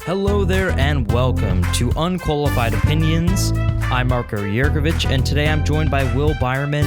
Hello there and welcome to Unqualified Opinions. I'm Marko and today I'm joined by Will Byerman,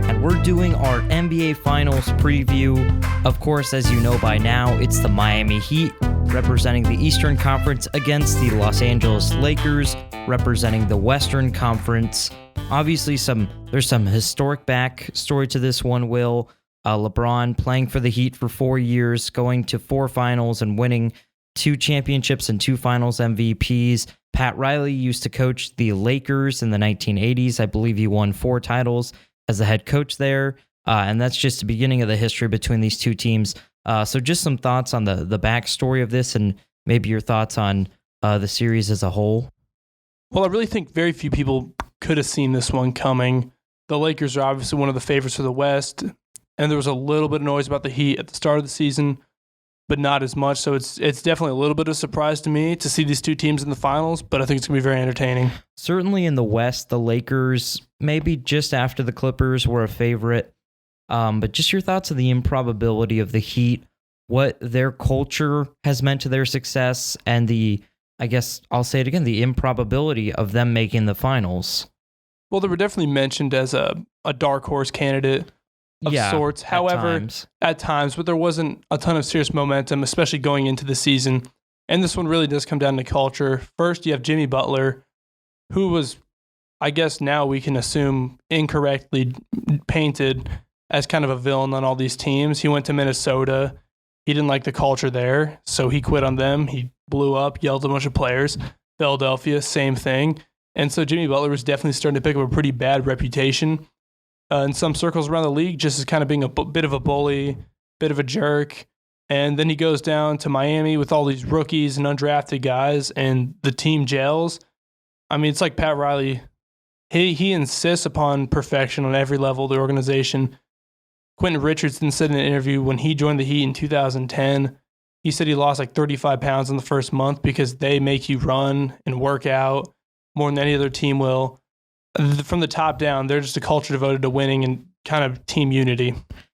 and we're doing our NBA Finals preview. Of course, as you know by now, it's the Miami Heat representing the Eastern Conference against the Los Angeles Lakers representing the Western Conference. Obviously, there's some historic backstory to this one, Will. LeBron playing for the Heat for 4 years, going to 4 finals and winning 2 championships and 2 finals MVPs. Pat Riley used to coach the Lakers in the 1980s. I believe he won 4 titles as the head coach there. And that's just the beginning of the history between these two teams. So just some thoughts on the backstory of this and maybe your thoughts on the series as a whole. Well, I really think very few people could have seen this one coming. The Lakers are obviously one of the favorites for the West, and there was a little bit of noise about the Heat at the start of the season, but not as much. So it's definitely a little bit of a surprise to me to see these two teams in the finals, but I think it's going to be very entertaining. Certainly in the West, the Lakers, maybe just after the Clippers, were a favorite. But just your thoughts on the improbability of the Heat, what their culture has meant to their success, and I guess I'll say it again, the improbability of them making the finals. Well, they were definitely mentioned as a dark horse candidate of sorts. However, at times, but there wasn't a ton of serious momentum, especially going into the season. And this one really does come down to culture. First, you have Jimmy Butler, who was, I guess now we can assume, incorrectly painted as kind of a villain on all these teams. He went to Minnesota. He didn't like the culture there, so he quit on them. He blew up, yelled at a bunch of players. Philadelphia, same thing. And so Jimmy Butler was definitely starting to pick up a pretty bad reputation in some circles around the league, just as kind of being a bit of a bully, bit of a jerk. And then he goes down to Miami with all these rookies and undrafted guys, and the team gels. I mean, it's like Pat Riley. He insists upon perfection on every level of the organization. Quentin Richardson said in an interview when he joined the Heat in 2010, he said he lost like 35 pounds in the first month because they make you run and work out more than any other team will. From the top down, they're just a culture devoted to winning and kind of team unity.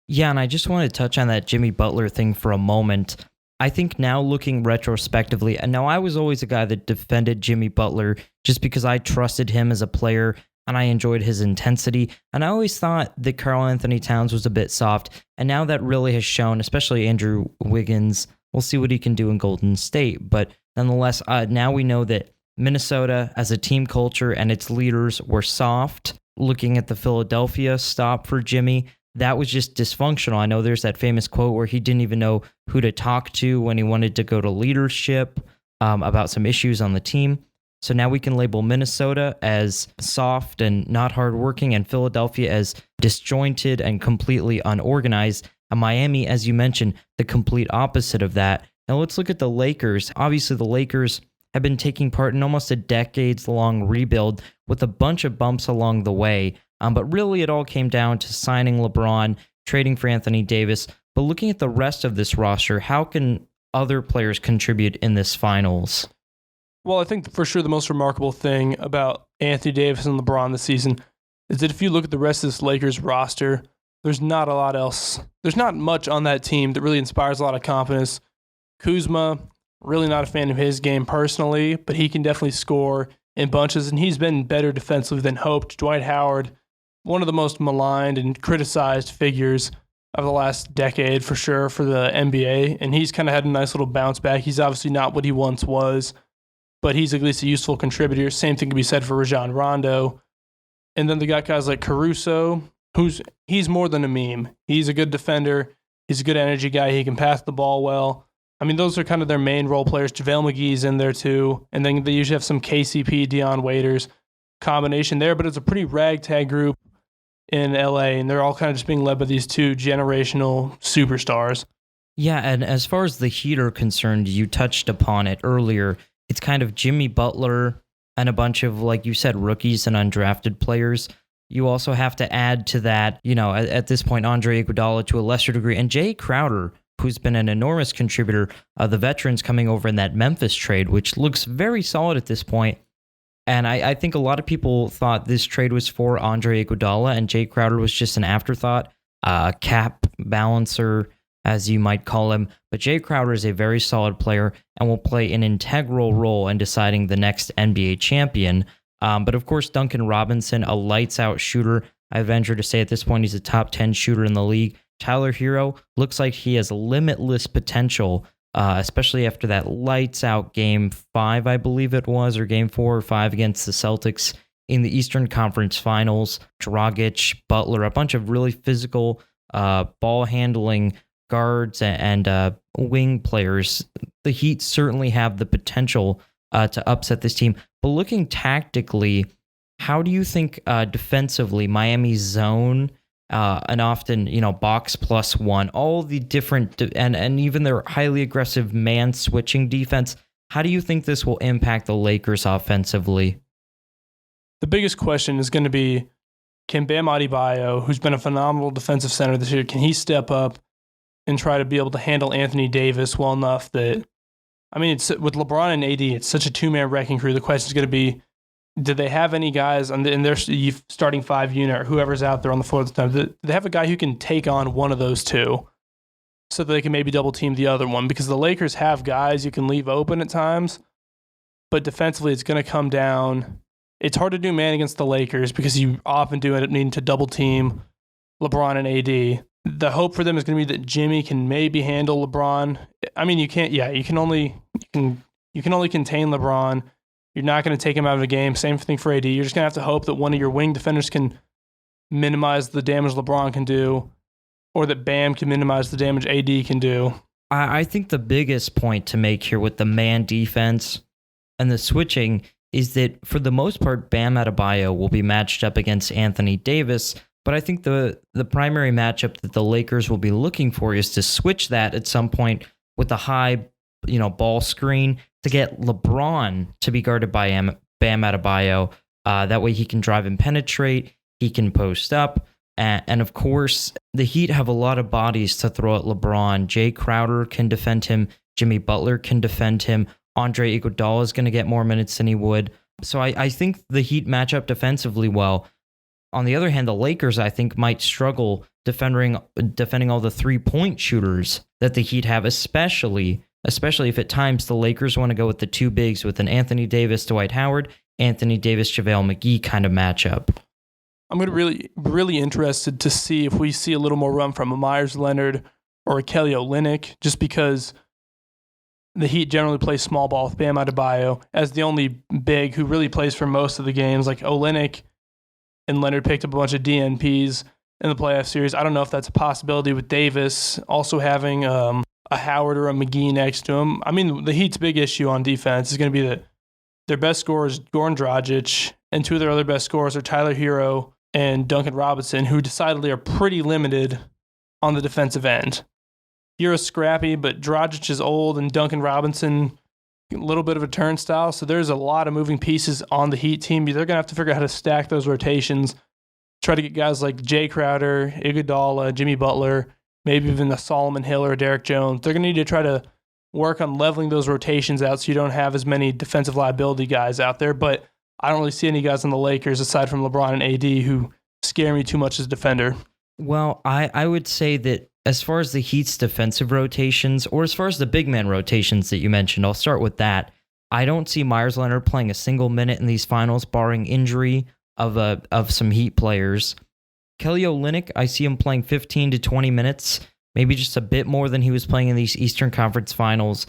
Yeah, and I just want to touch on that Jimmy Butler thing for a moment. I think now looking retrospectively, and now I was always a guy that defended Jimmy Butler just because I trusted him as a player and I enjoyed his intensity. And I always thought that Karl-Anthony Towns was a bit soft. And now that really has shown, especially Andrew Wiggins, we'll see what he can do in Golden State. But nonetheless, now we know that Minnesota as a team culture and its leaders were soft. Looking at the Philadelphia stop for Jimmy, that was just dysfunctional. I know there's that famous quote where he didn't even know who to talk to when he wanted to go to leadership about some issues on the team. So now we can label Minnesota as soft and not hardworking, and Philadelphia as disjointed and completely unorganized. And Miami, as you mentioned, the complete opposite of that. Now let's look at the Lakers. Obviously, the Lakers have been taking part in almost a decades-long rebuild with a bunch of bumps along the way. But really, it all came down to signing LeBron, trading for Anthony Davis. But looking at the rest of this roster, how can other players contribute in this finals? Well, I think for sure the most remarkable thing about Anthony Davis and LeBron this season is that if you look at the rest of this Lakers roster, there's not a lot else. There's not much on that team that really inspires a lot of confidence. Kuzma, really not a fan of his game personally, but he can definitely score in bunches, and he's been better defensively than hoped. Dwight Howard, one of the most maligned and criticized figures of the last decade for sure for the NBA, and he's kind of had a nice little bounce back. He's obviously not what he once was, but he's at least a useful contributor. Same thing can be said for Rajon Rondo. And then they got guys like Caruso, he's more than a meme. He's a good defender. He's a good energy guy. He can pass the ball well. I mean, those are kind of their main role players. JaVale McGee's in there too. And then they usually have some KCP, Dion Waiters combination there, but it's a pretty ragtag group in LA, and they're all kind of just being led by these 2 generational superstars. Yeah, and as far as the Heat are concerned, you touched upon it earlier. It's kind of Jimmy Butler and a bunch of, like you said, rookies and undrafted players. You also have to add to that, at this point, Andre Iguodala to a lesser degree, and Jay Crowder, who's been an enormous contributor, the veterans coming over in that Memphis trade, which looks very solid at this point. And I think a lot of people thought this trade was for Andre Iguodala, and Jay Crowder was just an afterthought, cap balancer, as you might call him. But Jay Crowder is a very solid player and will play an integral role in deciding the next NBA champion. But of course, Duncan Robinson, a lights-out shooter. I venture to say at this point he's a top 10 shooter in the league. Tyler Hero looks like he has limitless potential, especially after that lights-out Game 5, I believe it was, or Game 4 or 5 against the Celtics in the Eastern Conference Finals. Dragic, Butler, a bunch of really physical ball-handling guards and wing players. The Heat certainly have the potential to upset this team. But looking tactically, how do you think defensively Miami's zone and often, box plus one, all the different and even their highly aggressive man switching defense, how do you think this will impact the Lakers offensively? The biggest question is going to be, can Bam Adebayo, who's been a phenomenal defensive center this year, can he step up and try to be able to handle Anthony Davis well enough that, it's with LeBron and AD, it's such a two-man wrecking crew. The question is going to be, do they have any guys in their starting 5 unit or whoever's out there on the floor at the time? Do they have a guy who can take on one of those two so that they can maybe double team the other one? Because the Lakers have guys you can leave open at times, but defensively it's going to come down. It's hard to do man against the Lakers because you often do end up needing to double team LeBron and AD. The hope for them is going to be that Jimmy can maybe handle LeBron. You can't. Yeah, you can only contain LeBron. You're not going to take him out of a game. Same thing for AD. You're just going to have to hope that one of your wing defenders can minimize the damage LeBron can do, or that Bam can minimize the damage AD can do. I think the biggest point to make here with the man defense and the switching is that for the most part, Bam Adebayo will be matched up against Anthony Davis. But I think the primary matchup that the Lakers will be looking for is to switch that at some point with a high, ball screen to get LeBron to be guarded by Bam Adebayo. That way he can drive and penetrate. He can post up. And of course, the Heat have a lot of bodies to throw at LeBron. Jay Crowder can defend him. Jimmy Butler can defend him. Andre Iguodala is going to get more minutes than he would. So I think the Heat match up defensively well. On the other hand, the Lakers, I think, might struggle defending all the three-point shooters that the Heat have, especially if at times the Lakers want to go with the two bigs with an Anthony Davis, Dwight Howard, Anthony Davis, JaVale McGee kind of matchup. I'm going to really, really interested to see if we see a little more run from a Myers Leonard or a Kelly Olynyk, just because the Heat generally play small ball with Bam Adebayo as the only big who really plays for most of the games. Like Olynyk and Leonard picked up a bunch of DNPs in the playoff series. I don't know if that's a possibility with Davis also having a Howard or a McGee next to him. The Heat's big issue on defense is going to be that their best scorer is Goran Dragic, and two of their other best scorers are Tyler Hero and Duncan Robinson, who decidedly are pretty limited on the defensive end. Hero's scrappy, but Dragic is old, and Duncan Robinson, a little bit of a turnstile. So there's a lot of moving pieces on the Heat team. They're going to have to figure out how to stack those rotations, try to get guys like Jay Crowder, Iguodala, Jimmy Butler, maybe even a Solomon Hill or Derek Jones. They're going to need to try to work on leveling those rotations out so you don't have as many defensive liability guys out there. But I don't really see any guys on the Lakers aside from LeBron and AD who scare me too much as a defender. Well, I would say that as far as the Heat's defensive rotations, or as far as the big man rotations that you mentioned, I'll start with that. I don't see Myers Leonard playing a single minute in these finals, barring injury of some Heat players. Kelly Olynyk, I see him playing 15 to 20 minutes, maybe just a bit more than he was playing in these Eastern Conference Finals,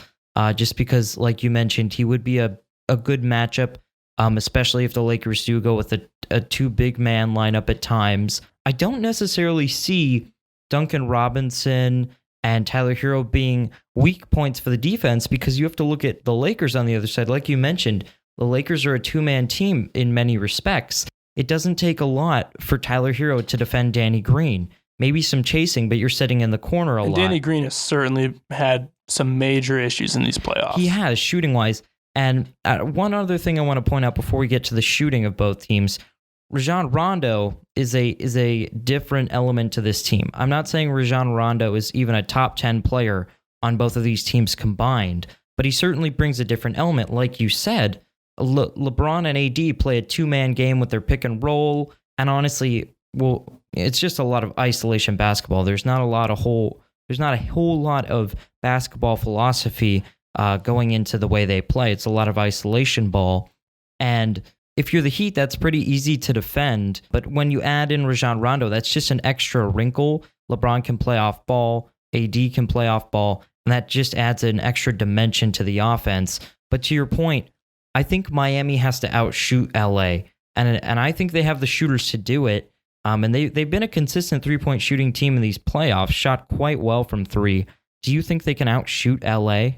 just because, like you mentioned, he would be a good matchup, especially if the Lakers do go with a two big man lineup at times. I don't necessarily see Duncan Robinson and Tyler Hero being weak points for the defense, because you have to look at the Lakers on the other side. Like you mentioned, the Lakers are a two-man team in many respects. It doesn't take a lot for Tyler Hero to defend Danny Green. Maybe some chasing, but you're sitting in the corner a lot. Danny Green has certainly had some major issues in these playoffs. He has, shooting-wise. And one other thing I want to point out before we get to the shooting of both teams, Rajon Rondo is a different element to this team. I'm not saying Rajon Rondo is even a top 10 player on both of these teams combined, but he certainly brings a different element. Like you said, LeBron and AD play a two-man game with their pick and roll, and honestly, well, it's just a lot of isolation basketball. There's not a lot of there's not a whole lot of basketball philosophy going into the way they play. It's a lot of isolation ball. And if you're the Heat, that's pretty easy to defend. But when you add in Rajon Rondo, that's just an extra wrinkle. LeBron can play off ball. AD can play off ball. And that just adds an extra dimension to the offense. But to your point, I think Miami has to outshoot LA. And I think they have the shooters to do it. And they've been a consistent three-point shooting team in these playoffs, shot quite well from three. Do you think they can outshoot LA?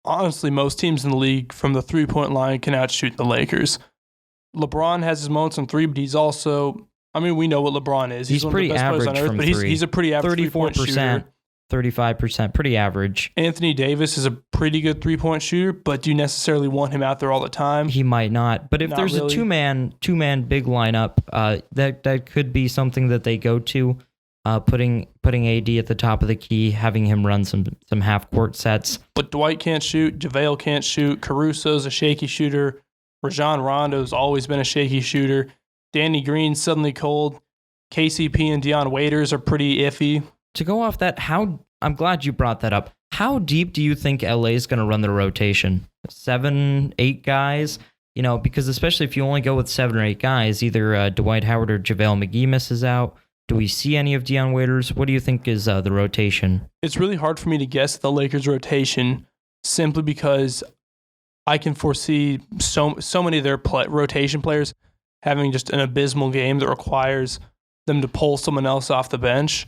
Honestly, most teams in the league from the three-point line can outshoot the Lakers. LeBron has his moments on three, but he's also, I mean, we know what LeBron is. He's one pretty of the best players on average earth, from but three. he's a pretty average 34%, three-point shooter. 35%, pretty average. Anthony Davis is a pretty good three-point shooter, but do you necessarily want him out there all the time? He might not. But if there's a two-man big lineup, that could be something that they go to. Putting AD at the top of the key, having him run some half-court sets. But Dwight can't shoot. JaVale can't shoot. Caruso's a shaky shooter. Rajon Rondo's always been a shaky shooter. Danny Green's suddenly cold. KCP and Deion Waiters are pretty iffy. To go off that, I'm glad you brought that up. How deep do you think LA is going to run their rotation? 7, 8 guys? You know, because especially if you only go with 7 or 8 guys, either Dwight Howard or JaVale McGee misses out. Do we see any of Deion Waiters? What do you think is the rotation? It's really hard for me to guess the Lakers' rotation simply because I can foresee so many of their rotation players having just an abysmal game that requires them to pull someone else off the bench.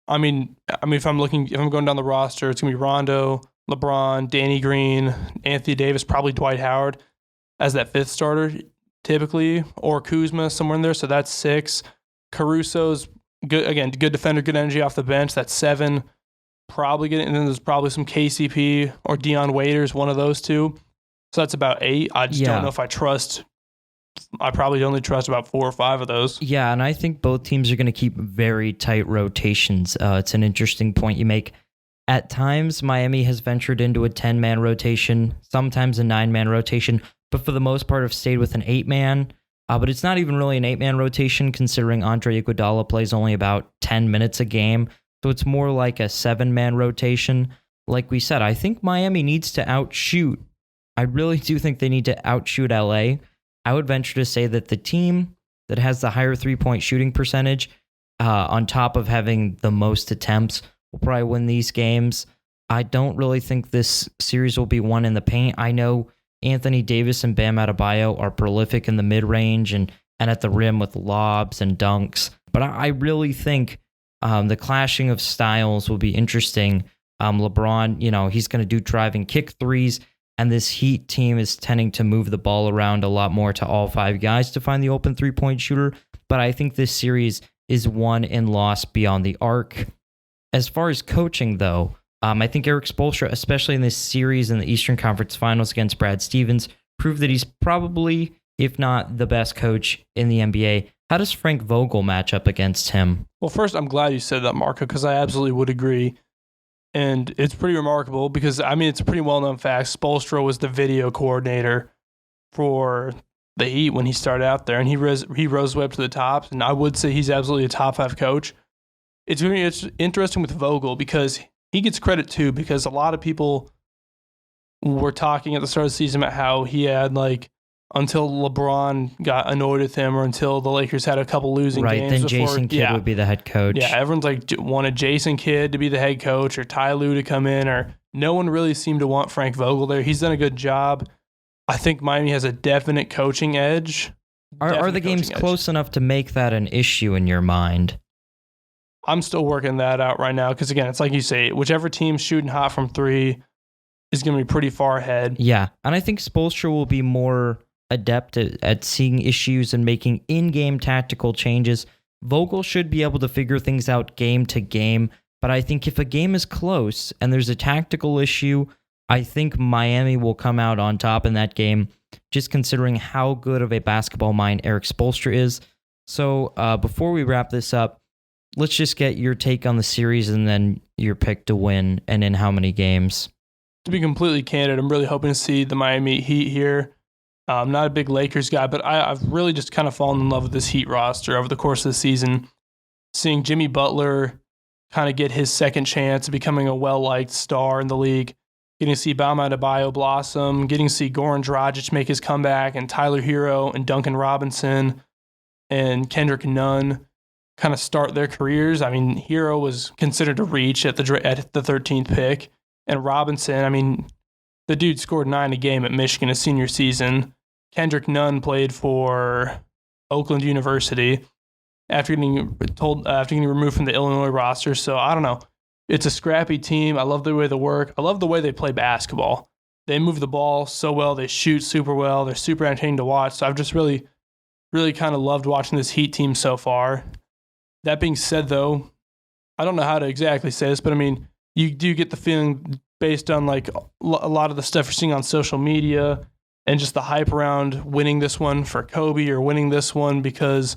I mean, if I'm going down the roster, it's gonna be Rondo, LeBron, Danny Green, Anthony Davis, probably Dwight Howard as that fifth starter typically, or Kuzma somewhere in there. So that's 6. Caruso's good again, good defender, good energy off the bench. That's 7. Probably good, and then there's probably some KCP or Deion Waiters, one of those two. So that's about 8. I just don't know if I trust. I probably only trust about 4 or 5 of those. Yeah, and I think both teams are going to keep very tight rotations. It's an interesting point you make. At times, Miami has ventured into a 10-man rotation, sometimes a 9-man rotation, but for the most part have stayed with an 8-man. But it's not even really an 8-man rotation considering Andre Iguodala plays only about 10 minutes a game. So it's more like a 7-man rotation. Like we said, I think Miami needs to outshoot. I really do think they need to outshoot LA. I would venture to say that the team that has the higher three-point shooting percentage, on top of having the most attempts, will probably win these games. I don't really think this series will be won in the paint. I know Anthony Davis and Bam Adebayo are prolific in the mid-range and at the rim with lobs and dunks. But I really think the clashing of styles will be interesting. LeBron, he's going to do drive and kick threes, and this Heat team is tending to move the ball around a lot more to all 5 guys to find the open three-point shooter. But I think this series is won and lost beyond the arc. As far as coaching, though, I think Eric Spoelstra, especially in this series in the Eastern Conference Finals against Brad Stevens, proved that he's probably, if not the best coach in the NBA. How does Frank Vogel match up against him? Well, first, I'm glad you said that, Marko, because I absolutely would agree. And it's pretty remarkable because, it's a pretty well-known fact. Spoelstra was the video coordinator for the Heat when he started out there, and he rose way up to the top. And I would say he's absolutely a top 5 coach. It's interesting with Vogel because he gets credit too, because a lot of people were talking at the start of the season about how he had until LeBron got annoyed with him or until the Lakers had a couple losing games. Right, then Jason Kidd would be the head coach. Yeah, everyone's wanted Jason Kidd to be the head coach or Ty Lue to come in, or no one really seemed to want Frank Vogel there. He's done a good job. I think Miami has a definite coaching edge. Are the games close enough to make that an issue in your mind? I'm still working that out right now because, again, it's like you say, whichever team's shooting hot from 3 is going to be pretty far ahead. Yeah, and I think Spoelstra will be more adept at seeing issues and making in-game tactical changes. Vogel should be able to figure things out game to game, but I think if a game is close and there's a tactical issue, I think Miami will come out on top in that game, just considering how good of a basketball mind Eric Spoelstra is. So before we wrap this up, let's just get your take on the series and then your pick to win and in how many games. To be completely candid, I'm really hoping to see the Miami Heat here. I'm not a big Lakers guy, but I've really just kind of fallen in love with this Heat roster over the course of the season. Seeing Jimmy Butler kind of get his second chance of becoming a well-liked star in the league. Getting to see Bam Adebayo blossom, getting to see Goran Dragic make his comeback, and Tyler Hero and Duncan Robinson and Kendrick Nunn kind of start their careers. I mean, Hero was considered a reach at the 13th pick, and Robinson, I mean, the dude scored 9 a game at Michigan his senior season. Kendrick Nunn played for Oakland University after getting removed from the Illinois roster. So I don't know. It's a scrappy team. I love the way they work. I love the way they play basketball. They move the ball so well. They shoot super well. They're super entertaining to watch. So I've just really, really kind of loved watching this Heat team so far. That being said, though, I don't know how to exactly say this, but I mean, you do get the feeling based on like a lot of the stuff you're seeing on social media and just the hype around winning this one for Kobe or winning this one because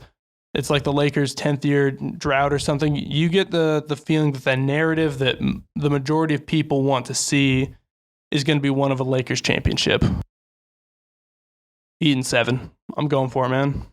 it's like the Lakers' 10th year drought or something. You get the feeling that the narrative that the majority of people want to see is going to be one of a Lakers championship. Heat in 7. I'm going for it, man.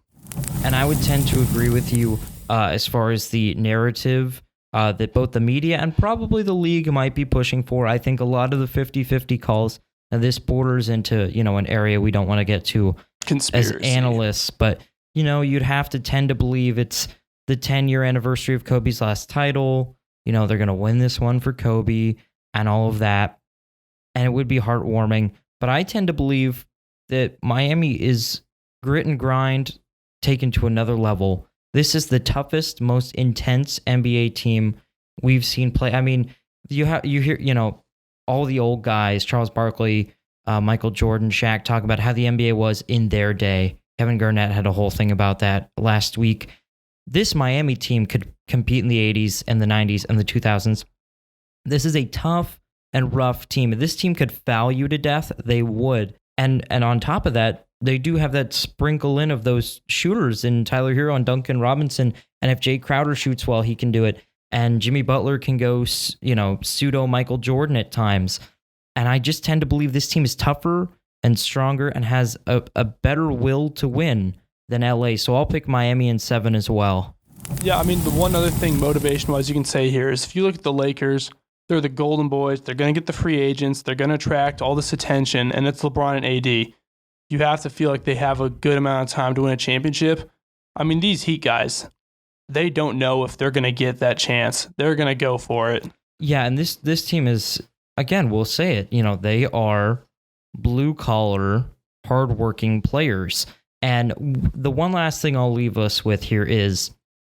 And I would tend to agree with you as far as the narrative that both the media and probably the league might be pushing for. I think a lot of the 50-50 calls, and this borders into, an area we don't want to get to conspiracy as analysts, but you'd have to tend to believe it's the 10-year anniversary of Kobe's last title. They're going to win this one for Kobe and all of that. And it would be heartwarming. But I tend to believe that Miami is grit and grind taken to another level. This is the toughest, most intense NBA team we've seen play. I mean, you hear, all the old guys, Charles Barkley, Michael Jordan, Shaq, talk about how the NBA was in their day. Kevin Garnett had a whole thing about that last week. This Miami team could compete in the 80s and the 90s and the 2000s. This is a tough and rough team. If this team could foul you to death, they would. And on top of that, they do have that sprinkle in of those shooters in Tyler Hero and Duncan Robinson. And if Jay Crowder shoots well, he can do it. And Jimmy Butler can go, pseudo Michael Jordan at times. And I just tend to believe this team is tougher and stronger and has a better will to win than LA. So I'll pick Miami in 7 as well. Yeah, I mean, the one other thing motivation-wise you can say here is if you look at the Lakers, they're the golden boys. They're going to get the free agents. They're going to attract all this attention, and it's LeBron and AD. You have to feel like they have a good amount of time to win a championship. I mean, these Heat guys, they don't know if they're going to get that chance. They're going to go for it. Yeah, and this team is, again, we'll say it, they are blue-collar, hardworking players. And the one last thing I'll leave us with here is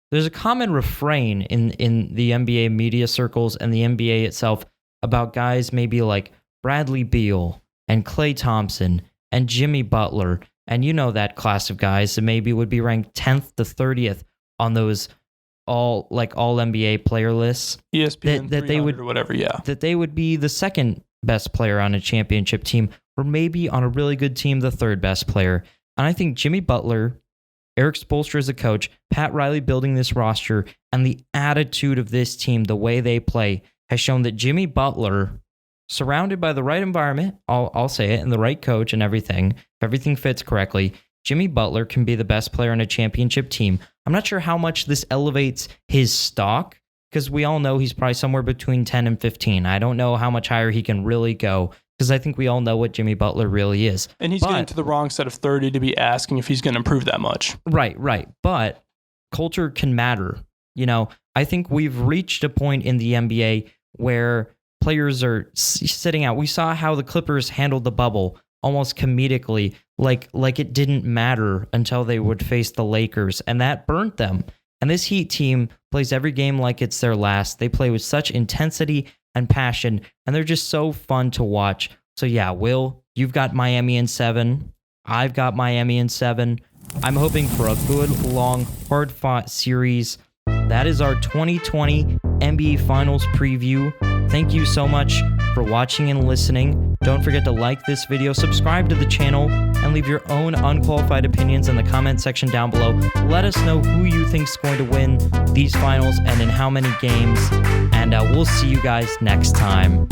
there's a common refrain in the NBA media circles and the NBA itself about guys maybe like Bradley Beal and Klay Thompson and Jimmy Butler. And that class of guys that maybe would be ranked 10th to 30th on those all NBA player lists. ESPN that they would, or whatever, yeah. That they would be the second best player on a championship team, or maybe on a really good team, the third best player. And I think Jimmy Butler, Eric Spoelstra as a coach, Pat Riley building this roster, and the attitude of this team, the way they play, has shown that Jimmy Butler, surrounded by the right environment, I'll say it, and the right coach and everything, if everything fits correctly, Jimmy Butler can be the best player on a championship team. I'm not sure how much this elevates his stock, because we all know he's probably somewhere between 10 and 15. I don't know how much higher he can really go, because I think we all know what Jimmy Butler really is. And he's getting to the wrong side of 30 to be asking if he's going to improve that much. Right. But culture can matter. I think we've reached a point in the NBA where players are sitting out. We saw how the Clippers handled the bubble almost comedically, like it didn't matter until they would face the Lakers, and that burnt them. And this Heat team plays every game like it's their last. They play with such intensity and passion, and they're just so fun to watch. So yeah, Will, you've got Miami in 7. I've got Miami in 7. I'm hoping for a good, long, hard-fought series. That is our 2020 NBA Finals preview. Thank you so much for watching and listening. Don't forget to like this video, subscribe to the channel, and leave your own unqualified opinions in the comment section down below. Let us know who you think is going to win these finals and in how many games. And we'll see you guys next time.